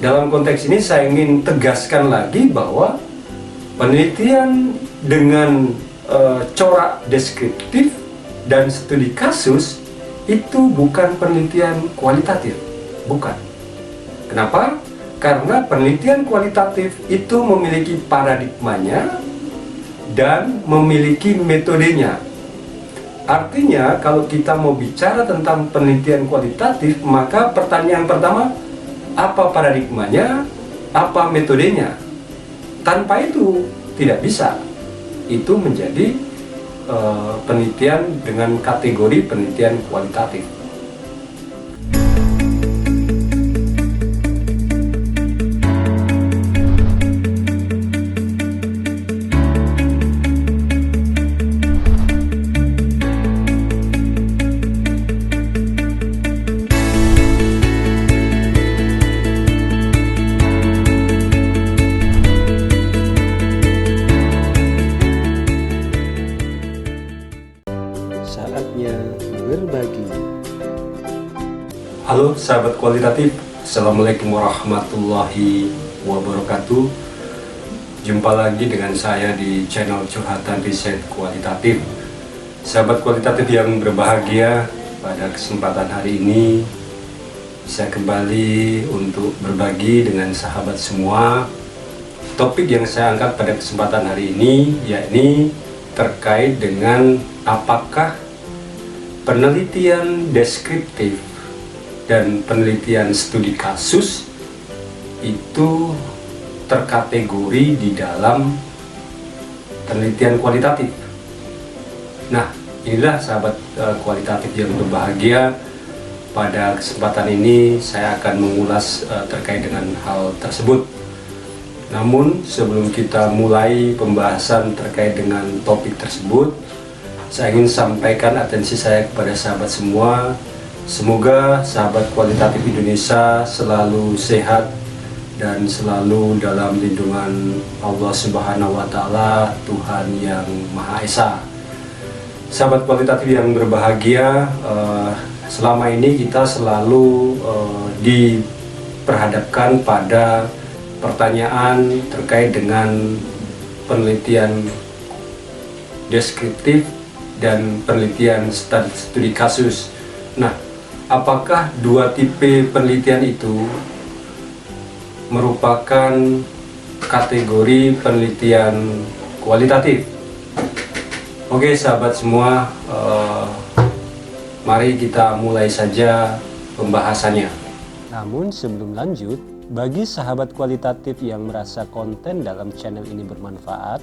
dalam konteks ini saya ingin tegaskan lagi bahwa penelitian dengan corak deskriptif dan studi kasus itu bukan penelitian kualitatif, bukan. Kenapa? Karena penelitian kualitatif itu memiliki paradigmanya dan memiliki metodenya. Artinya kalau kita mau bicara tentang penelitian kualitatif, maka pertanyaan pertama, apa paradigmanya, apa metodenya? Tanpa itu tidak bisa. Itu menjadi penelitian dengan kategori penelitian kualitatif. Saatnya berbagi. Halo sahabat kualitatif, Assalamualaikum warahmatullahi wabarakatuh. Jumpa lagi dengan saya di channel Curhatan Riset Kualitatif. Sahabat kualitatif yang berbahagia, pada kesempatan hari ini saya kembali untuk berbagi dengan sahabat semua. Topik yang saya angkat pada kesempatan hari ini yakni terkait dengan apakah penelitian deskriptif dan penelitian studi kasus itu terkategori di dalam penelitian kualitatif. Nah, inilah sahabat kualitatif yang berbahagia. Pada kesempatan ini saya akan mengulas terkait dengan hal tersebut. Namun sebelum kita mulai pembahasan terkait dengan topik tersebut, saya ingin sampaikan atensi saya kepada sahabat semua. Semoga sahabat kualitatif Indonesia selalu sehat dan selalu dalam lindungan Allah Subhanahu wa Ta'ala, Tuhan yang Maha Esa. Sahabat kualitatif yang berbahagia, selama ini kita selalu diperhadapkan pada pertanyaan terkait dengan penelitian deskriptif dan penelitian studi kasus. Nah, apakah dua tipe penelitian itu merupakan kategori penelitian kualitatif? Oke sahabat semua, mari kita mulai saja pembahasannya. Namun sebelum lanjut, bagi sahabat kualitatif yang merasa konten dalam channel ini bermanfaat,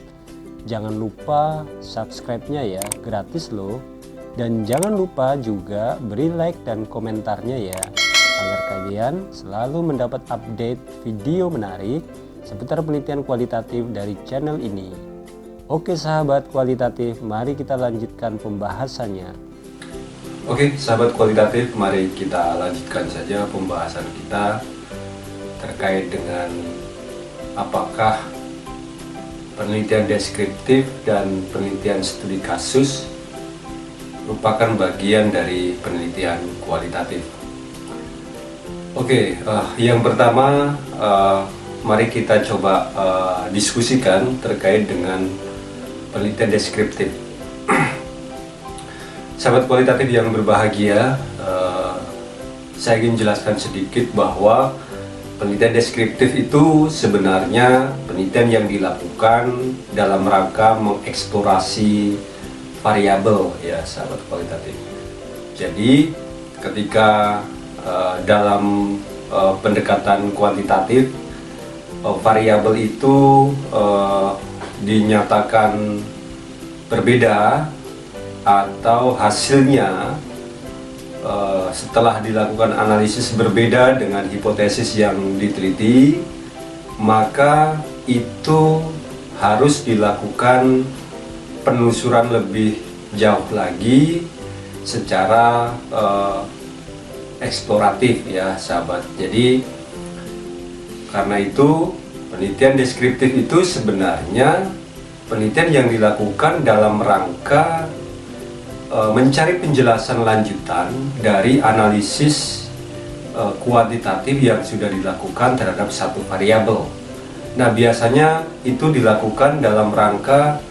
jangan lupa subscribe-nya ya, gratis loh. Dan jangan lupa juga beri like dan komentarnya ya, agar kalian selalu mendapat update video menarik seputar penelitian kualitatif dari channel ini. Oke sahabat kualitatif, mari kita lanjutkan pembahasannya. Oke sahabat kualitatif, mari kita lanjutkan saja pembahasan kita terkait dengan apakah penelitian deskriptif dan penelitian studi kasus merupakan bagian dari penelitian kualitatif. Oke, yang pertama mari kita coba diskusikan terkait dengan penelitian deskriptif. Sahabat kualitatif yang berbahagia, saya ingin jelaskan sedikit bahwa penelitian deskriptif itu sebenarnya penelitian yang dilakukan dalam rangka mengeksplorasi variabel ya sahabat kualitatif. Jadi ketika dalam pendekatan kuantitatif, variabel itu dinyatakan berbeda atau hasilnya setelah dilakukan analisis berbeda dengan hipotesis yang diteliti, maka itu harus dilakukan penelusuran lebih jauh lagi secara eksploratif ya sahabat. Jadi karena itu penelitian deskriptif itu sebenarnya penelitian yang dilakukan dalam rangka mencari penjelasan lanjutan dari analisis kuantitatif yang sudah dilakukan terhadap satu variabel. Nah, biasanya itu dilakukan dalam rangka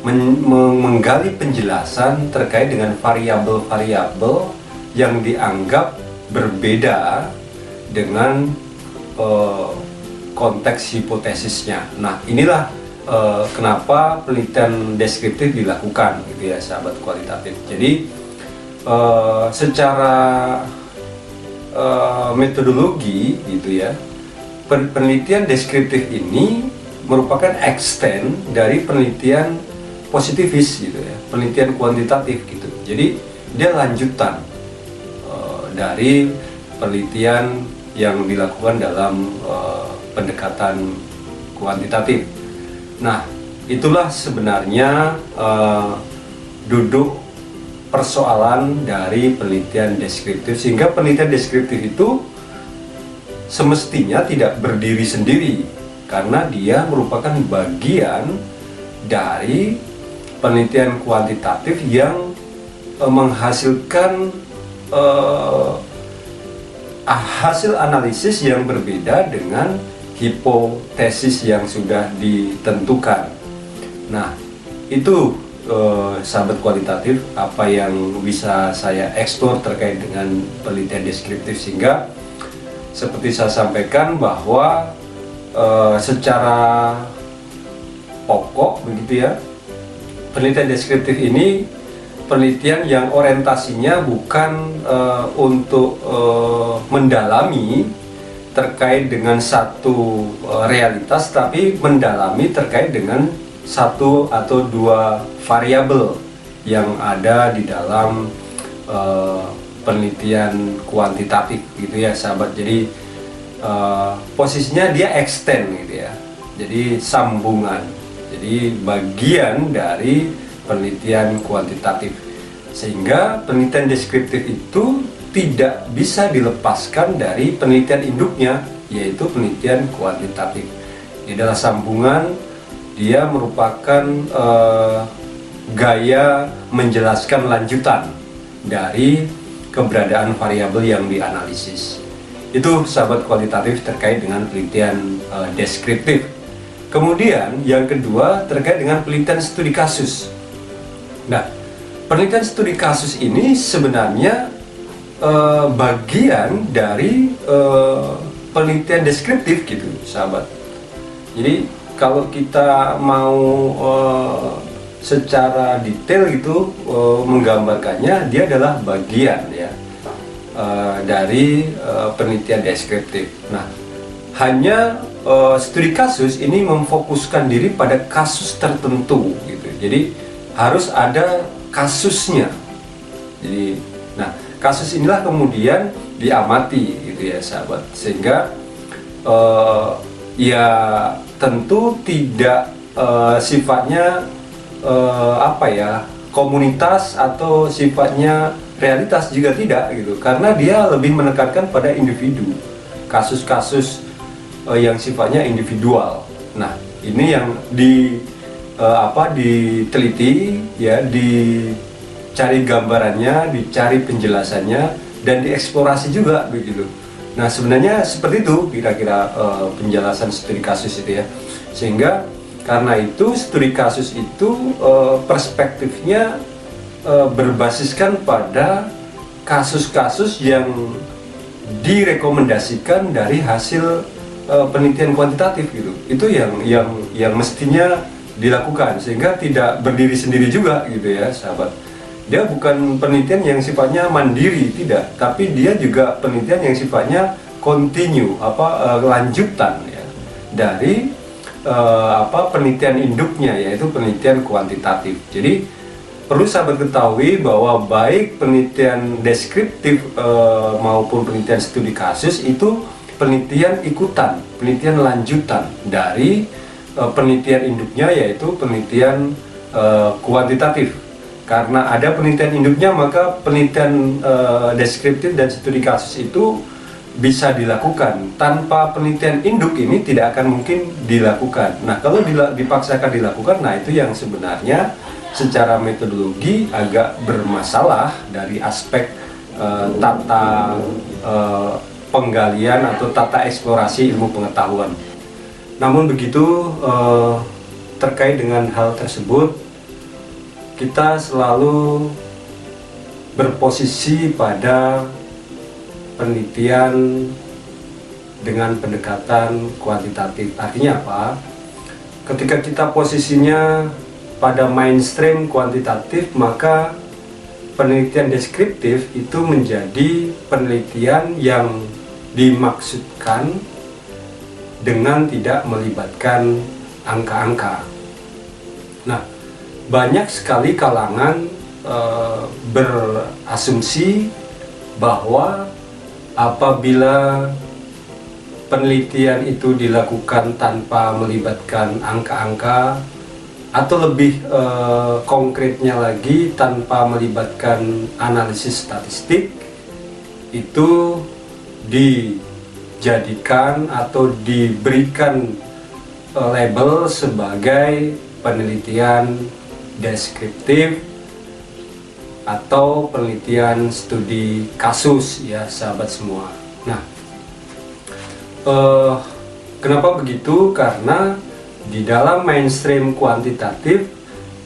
menggali penjelasan terkait dengan variabel-variabel yang dianggap berbeda dengan konteks hipotesisnya. Nah, inilah kenapa penelitian deskriptif dilakukan, gitu ya, sahabat kualitatif. Jadi secara metodologi, gitu ya, penelitian deskriptif ini merupakan extend dari penelitian positivis, gitu ya, penelitian kuantitatif, gitu. Jadi dia lanjutan dari penelitian yang dilakukan dalam pendekatan kuantitatif. Nah, itulah sebenarnya duduk persoalan dari penelitian deskriptif, sehingga penelitian deskriptif itu semestinya tidak berdiri sendiri karena dia merupakan bagian dari penelitian kuantitatif yang menghasilkan hasil analisis yang berbeda dengan hipotesis yang sudah ditentukan. Nah, itu sahabat kualitatif apa yang bisa saya eksplor terkait dengan penelitian deskriptif, sehingga seperti saya sampaikan bahwa secara pokok, begitu ya, penelitian deskriptif ini penelitian yang orientasinya bukan untuk mendalami terkait dengan satu realitas, tapi mendalami terkait dengan satu atau dua variabel yang ada di dalam penelitian kuantitatif, gitu ya, sahabat. Jadi posisinya dia extend, gitu ya, jadi sambungan, jadi bagian dari penelitian kuantitatif, sehingga penelitian deskriptif itu tidak bisa dilepaskan dari penelitian induknya, yaitu penelitian kuantitatif. Ini adalah sambungan, dia merupakan gaya menjelaskan lanjutan dari keberadaan variabel yang dianalisis. Itu sahabat kualitatif terkait dengan penelitian deskriptif. Kemudian yang kedua terkait dengan penelitian studi kasus. Nah, penelitian studi kasus ini sebenarnya bagian dari penelitian deskriptif, gitu, sahabat. Jadi kalau kita mau secara detail gitu menggambarkannya, dia adalah bagian, ya, dari penelitian deskriptif. Nah, hanya studi kasus ini memfokuskan diri pada kasus tertentu, gitu. Jadi harus ada kasusnya. Jadi, nah, kasus inilah kemudian diamati, gitu ya, sahabat, sehingga ya tentu tidak sifatnya apa ya, komunitas atau sifatnya realitas juga tidak, gitu, karena dia lebih menekankan pada individu, kasus-kasus yang sifatnya individual. Nah, ini yang diteliti, ya, dicari gambarannya, dicari penjelasannya, dan dieksplorasi juga, begitu. Nah, sebenarnya seperti itu kira-kira penjelasan studi kasus itu, ya, sehingga karena itu studi kasus itu perspektifnya berbasiskan pada kasus-kasus yang direkomendasikan dari hasil penelitian kuantitatif, gitu. Itu yang mestinya dilakukan, sehingga tidak berdiri sendiri juga, gitu ya, sahabat. Dia bukan penelitian yang sifatnya mandiri, tidak, tapi dia juga penelitian yang sifatnya continue, lanjutan, ya, dari penelitian induknya, yaitu penelitian kuantitatif. Jadi perlu sahabat ketahui bahwa baik penelitian deskriptif maupun penelitian studi kasus itu penelitian ikutan, penelitian lanjutan dari penelitian induknya, yaitu penelitian kuantitatif. Karena ada penelitian induknya, maka penelitian deskriptif dan studi kasus itu bisa dilakukan. Tanpa penelitian induk ini tidak akan mungkin dilakukan. Nah, kalau dipaksakan dilakukan, nah itu yang sebenarnya secara metodologi agak bermasalah dari aspek tata penggalian atau tata eksplorasi ilmu pengetahuan. Namun begitu, terkait dengan hal tersebut, kita selalu berposisi pada penelitian dengan pendekatan kuantitatif. Artinya apa? Ketika kita posisinya pada mainstream kuantitatif, maka penelitian deskriptif itu menjadi penelitian yang dimaksudkan dengan tidak melibatkan angka-angka. Nah, banyak sekali kalangan berasumsi bahwa apabila penelitian itu dilakukan tanpa melibatkan angka-angka, atau lebih konkretnya lagi tanpa melibatkan analisis statistik, itu dijadikan atau diberikan label sebagai penelitian deskriptif atau penelitian studi kasus, ya sahabat semua. Nah, kenapa begitu? Karena di dalam mainstream kuantitatif,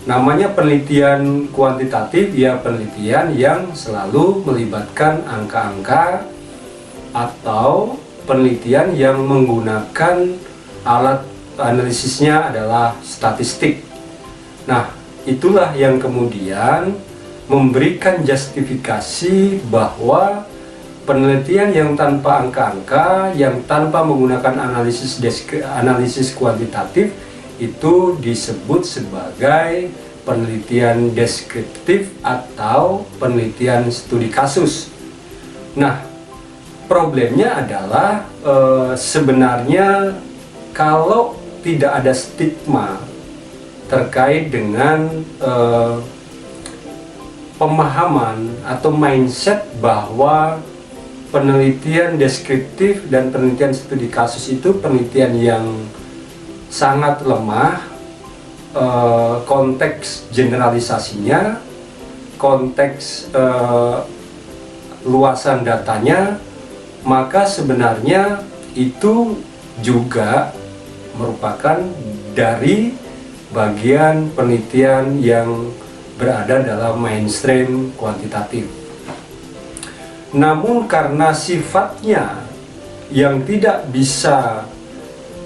namanya penelitian kuantitatif, ya penelitian yang selalu melibatkan angka-angka atau penelitian yang menggunakan alat analisisnya adalah statistik. Nah, itulah yang kemudian memberikan justifikasi bahwa penelitian yang tanpa angka-angka, yang tanpa menggunakan analisis kuantitatif, itu disebut sebagai penelitian deskriptif atau penelitian studi kasus. Nah, problemnya adalah sebenarnya kalau tidak ada stigma terkait dengan pemahaman atau mindset bahwa penelitian deskriptif dan penelitian studi kasus itu penelitian yang sangat lemah, konteks generalisasinya, konteks luasan datanya, maka sebenarnya itu juga merupakan dari bagian penelitian yang berada dalam mainstream kuantitatif. Namun karena sifatnya yang tidak bisa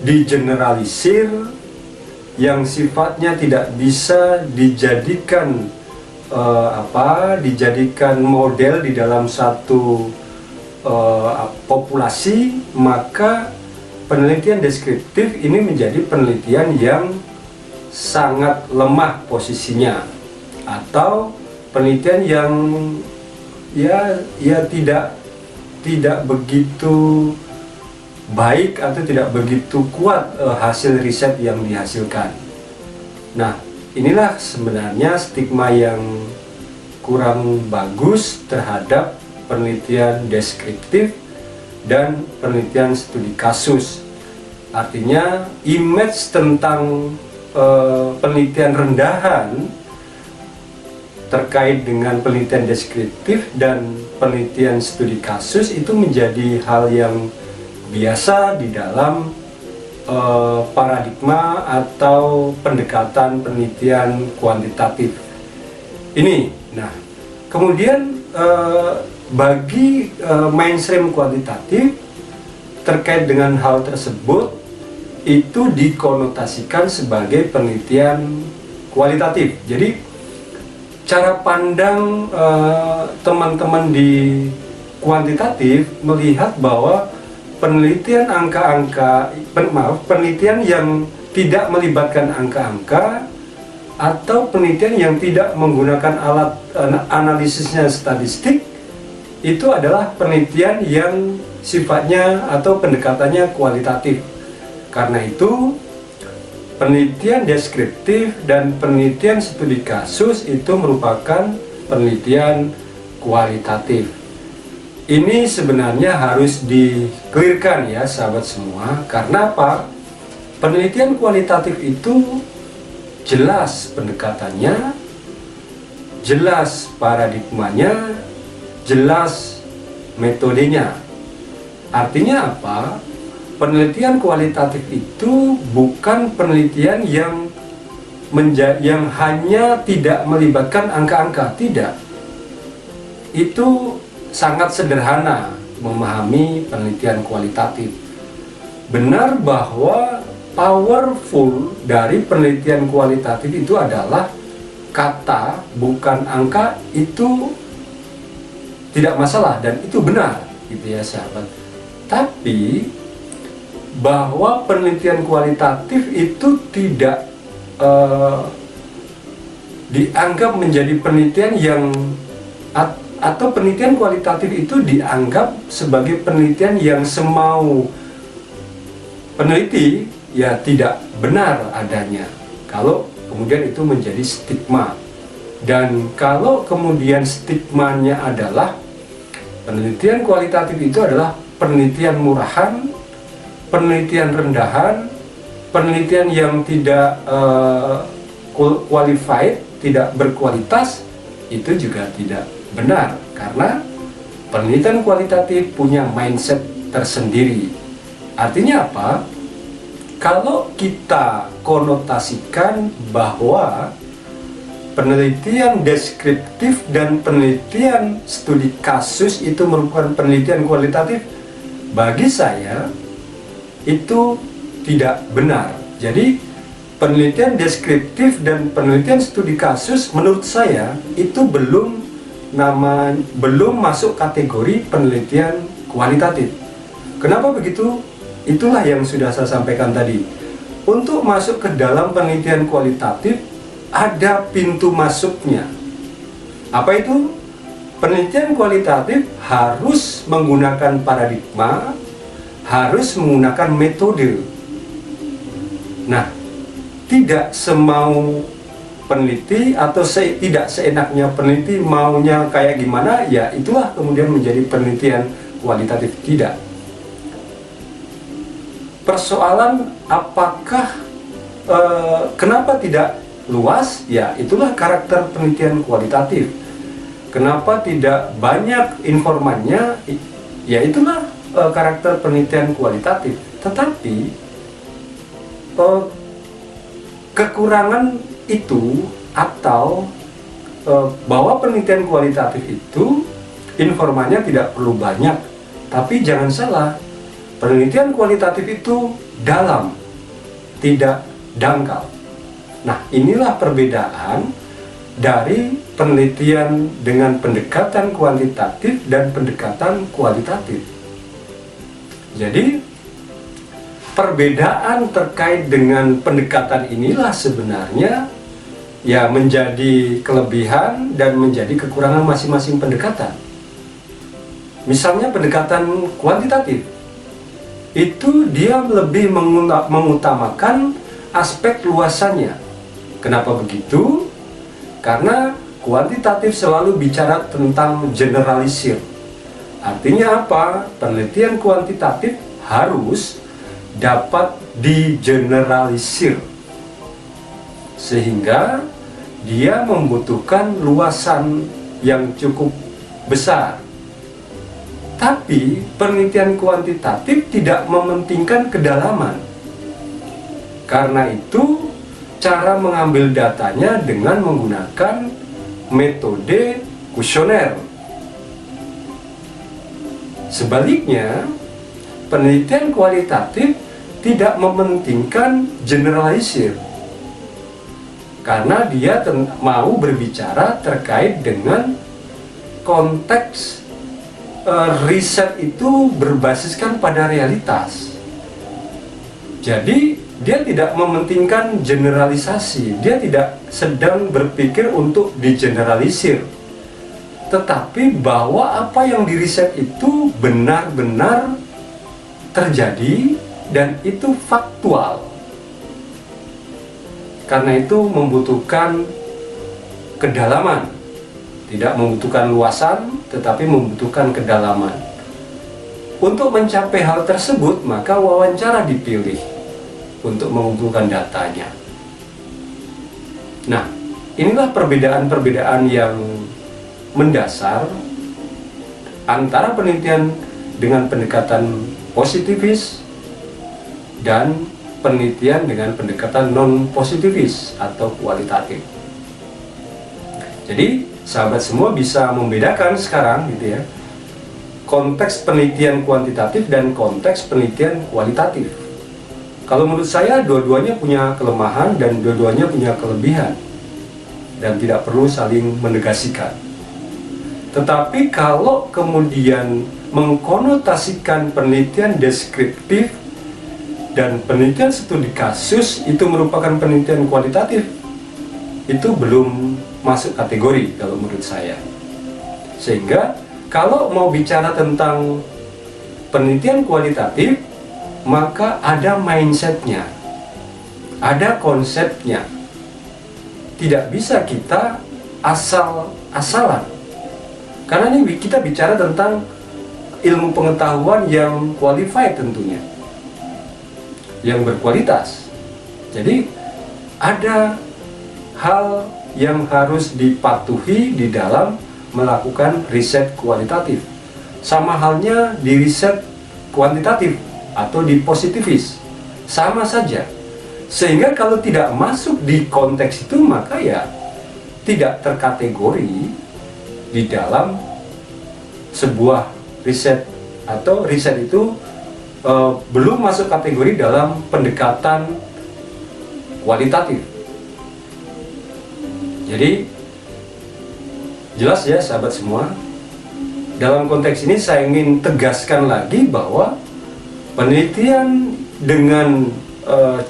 digeneralisir, yang sifatnya tidak bisa dijadikan dijadikan model di dalam satu populasi, maka penelitian deskriptif ini menjadi penelitian yang sangat lemah posisinya, atau penelitian yang tidak begitu baik atau tidak begitu kuat hasil riset yang dihasilkan. Nah, inilah sebenarnya stigma yang kurang bagus terhadap penelitian deskriptif dan penelitian studi kasus. Artinya image tentang penelitian rendahan terkait dengan penelitian deskriptif dan penelitian studi kasus itu menjadi hal yang biasa di dalam paradigma atau pendekatan penelitian kuantitatif ini. Nah, kemudian bagi mainstream kuantitatif terkait dengan hal tersebut itu dikonotasikan sebagai penelitian kualitatif. Jadi cara pandang teman-teman di kuantitatif melihat bahwa penelitian penelitian yang tidak melibatkan angka-angka atau penelitian yang tidak menggunakan alat analisisnya statistik itu adalah penelitian yang sifatnya atau pendekatannya kualitatif. Karena itu penelitian deskriptif dan penelitian studi kasus itu merupakan penelitian kualitatif. Ini sebenarnya harus di-clearkan ya sahabat semua. Karena apa? Penelitian kualitatif itu jelas pendekatannya, jelas paradigmanya, jelas metodenya. Artinya apa? Penelitian kualitatif itu bukan penelitian yang hanya tidak melibatkan angka-angka, tidak. Itu sangat sederhana memahami penelitian kualitatif. Benar bahwa powerful dari penelitian kualitatif itu adalah kata, bukan angka, itu tidak masalah dan itu benar, gitu ya sahabat. Tapi bahwa penelitian kualitatif itu tidak dianggap menjadi penelitian yang atau penelitian kualitatif itu dianggap sebagai penelitian yang semau peneliti, ya tidak benar adanya. Kalau kemudian itu menjadi stigma, dan kalau kemudian stigmanya adalah penelitian kualitatif itu adalah penelitian murahan, penelitian rendahan, penelitian yang tidak qualified, tidak berkualitas, itu juga tidak benar, karena penelitian kualitatif punya mindset tersendiri. Artinya apa? Kalau kita konotasikan bahwa penelitian deskriptif dan penelitian studi kasus itu merupakan penelitian kualitatif, bagi saya itu tidak benar. Jadi penelitian deskriptif dan penelitian studi kasus menurut saya itu belum masuk kategori penelitian kualitatif. Kenapa begitu? Itulah yang sudah saya sampaikan tadi. Untuk masuk ke dalam penelitian kualitatif ada pintu masuknya. Apa itu? Penelitian kualitatif harus menggunakan paradigma, harus menggunakan metode. Nah, tidak semau peneliti atau tidak seenaknya peneliti maunya kayak gimana, ya itulah kemudian menjadi penelitian kualitatif. Tidak. Persoalan apakah kenapa tidak luas? Ya itulah karakter penelitian kualitatif. Kenapa tidak banyak informannya? Ya itulah karakter penelitian kualitatif. Tetapi kekurangan itu atau bahwa penelitian kualitatif itu informannya tidak perlu banyak, tapi jangan salah, penelitian kualitatif itu dalam, tidak dangkal. Nah, inilah perbedaan dari penelitian dengan pendekatan kuantitatif dan pendekatan kualitatif. Jadi, perbedaan terkait dengan pendekatan inilah sebenarnya ya menjadi kelebihan dan menjadi kekurangan masing-masing pendekatan. Misalnya pendekatan kuantitatif, itu dia lebih mengutamakan aspek luasannya. Kenapa begitu? Karena kuantitatif selalu bicara tentang generalisir. Artinya apa? Penelitian kuantitatif harus dapat digeneralisir, sehingga dia membutuhkan luasan yang cukup besar. Tapi penelitian kuantitatif tidak mementingkan kedalaman. Karena itu cara mengambil datanya dengan menggunakan metode kuesioner. Sebaliknya, penelitian kualitatif tidak mementingkan generalisir. Karena dia mau berbicara terkait dengan konteks riset itu berbasiskan pada realitas. Jadi dia tidak mementingkan generalisasi, dia tidak sedang berpikir untuk digeneralisir, tetapi bahwa apa yang diriset itu benar-benar terjadi dan itu faktual. Karena itu membutuhkan kedalaman, tidak membutuhkan luasan, tetapi membutuhkan kedalaman. Untuk mencapai hal tersebut, maka wawancara dipilih untuk mengumpulkan datanya. Nah, inilah perbedaan-perbedaan yang mendasar antara penelitian dengan pendekatan positifis dan penelitian dengan pendekatan non-positifis atau kualitatif. Jadi sahabat semua bisa membedakan sekarang gitu ya, konteks penelitian kuantitatif dan konteks penelitian kualitatif. Kalau menurut saya dua-duanya punya kelemahan dan dua-duanya punya kelebihan dan tidak perlu saling menegasikan. Tetapi kalau kemudian mengkonotasikan penelitian deskriptif dan penelitian studi kasus itu merupakan penelitian kualitatif, itu belum masuk kategori kalau menurut saya. Sehingga kalau mau bicara tentang penelitian kualitatif, maka ada mindsetnya, ada konsepnya. Tidak bisa kita asal-asalan, karena ini kita bicara tentang ilmu pengetahuan yang qualified tentunya, yang berkualitas. Jadi ada hal yang harus dipatuhi di dalam melakukan riset kualitatif. Sama halnya di riset kuantitatif atau di positifis, sama saja. Sehingga kalau tidak masuk di konteks itu, maka ya tidak terkategori di dalam sebuah riset, atau riset itu belum masuk kategori dalam pendekatan kualitatif. Jadi jelas ya sahabat semua, dalam konteks ini saya ingin tegaskan lagi bahwa penelitian dengan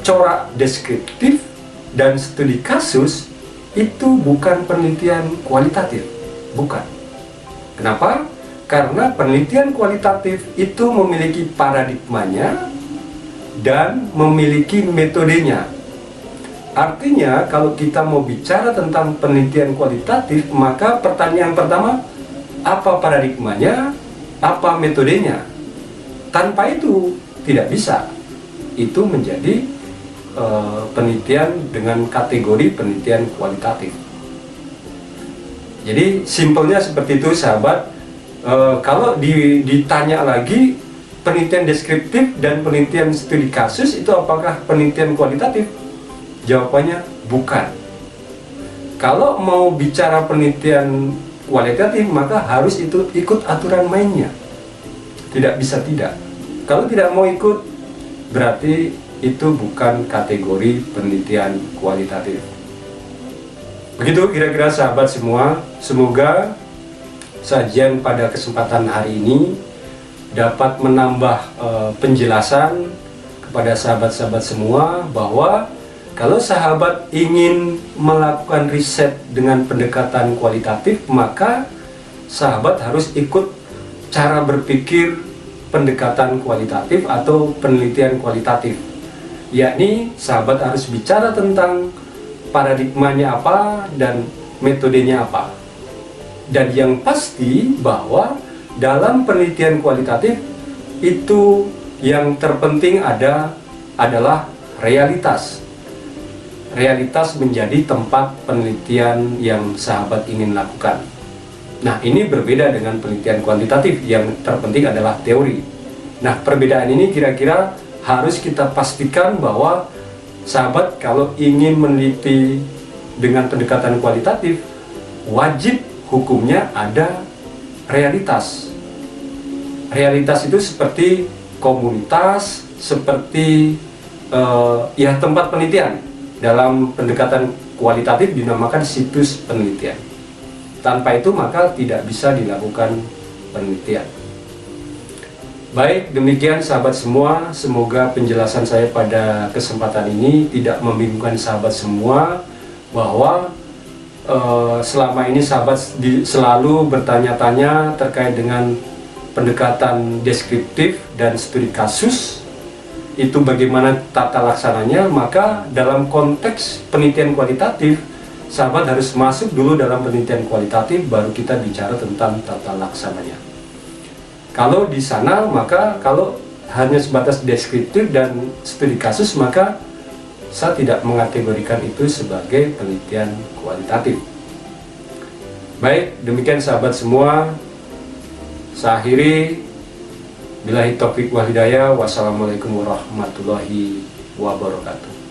corak deskriptif dan studi kasus itu bukan penelitian kualitatif, bukan. Kenapa? Karena penelitian kualitatif itu memiliki paradigmanya dan memiliki metodenya. Artinya kalau kita mau bicara tentang penelitian kualitatif, maka pertanyaan pertama, apa paradigmanya, apa metodenya? Tanpa itu tidak bisa itu menjadi penelitian dengan kategori penelitian kualitatif. Jadi simpelnya seperti itu sahabat. Kalau ditanya lagi, penelitian deskriptif dan penelitian studi kasus itu apakah penelitian kualitatif? Jawabannya bukan. Kalau mau bicara penelitian kualitatif, maka harus itu ikut aturan mainnya. Tidak bisa tidak. Kalau tidak mau ikut, berarti itu bukan kategori penelitian kualitatif. Begitu kira-kira sahabat semua. Semoga sajian pada kesempatan hari ini dapat menambah penjelasan kepada sahabat-sahabat semua bahwa kalau sahabat ingin melakukan riset dengan pendekatan kualitatif, maka sahabat harus ikut cara berpikir pendekatan kualitatif atau penelitian kualitatif. Yakni sahabat harus bicara tentang paradigmanya apa dan metodenya apa. Dan yang pasti bahwa dalam penelitian kualitatif itu yang terpenting adalah realitas. Realitas menjadi tempat penelitian yang sahabat ingin lakukan. Nah, ini berbeda dengan penelitian kuantitatif yang terpenting adalah teori. Nah, perbedaan ini kira-kira harus kita pastikan bahwa sahabat kalau ingin meneliti dengan pendekatan kualitatif, wajib hukumnya ada realitas. Realitas itu seperti komunitas, seperti ya tempat penelitian. Dalam pendekatan kualitatif dinamakan situs penelitian. Tanpa itu maka tidak bisa dilakukan penelitian. Baik, demikian sahabat semua. Semoga penjelasan saya pada kesempatan ini tidak membingungkan sahabat semua, bahwa selama ini sahabat selalu bertanya-tanya terkait dengan pendekatan deskriptif dan studi kasus. Itu bagaimana tata laksananya. Maka dalam konteks penelitian kualitatif, sahabat harus masuk dulu dalam penelitian kualitatif, baru kita bicara tentang tata laksananya. Kalau di sana, maka kalau hanya sebatas deskriptif dan studi kasus, maka saya tidak mengategorikan itu sebagai penelitian kualitatif. Baik, demikian sahabat semua. Saya akhiri. Billahi taufiq wal hidayah. Wassalamualaikum warahmatullahi wabarakatuh.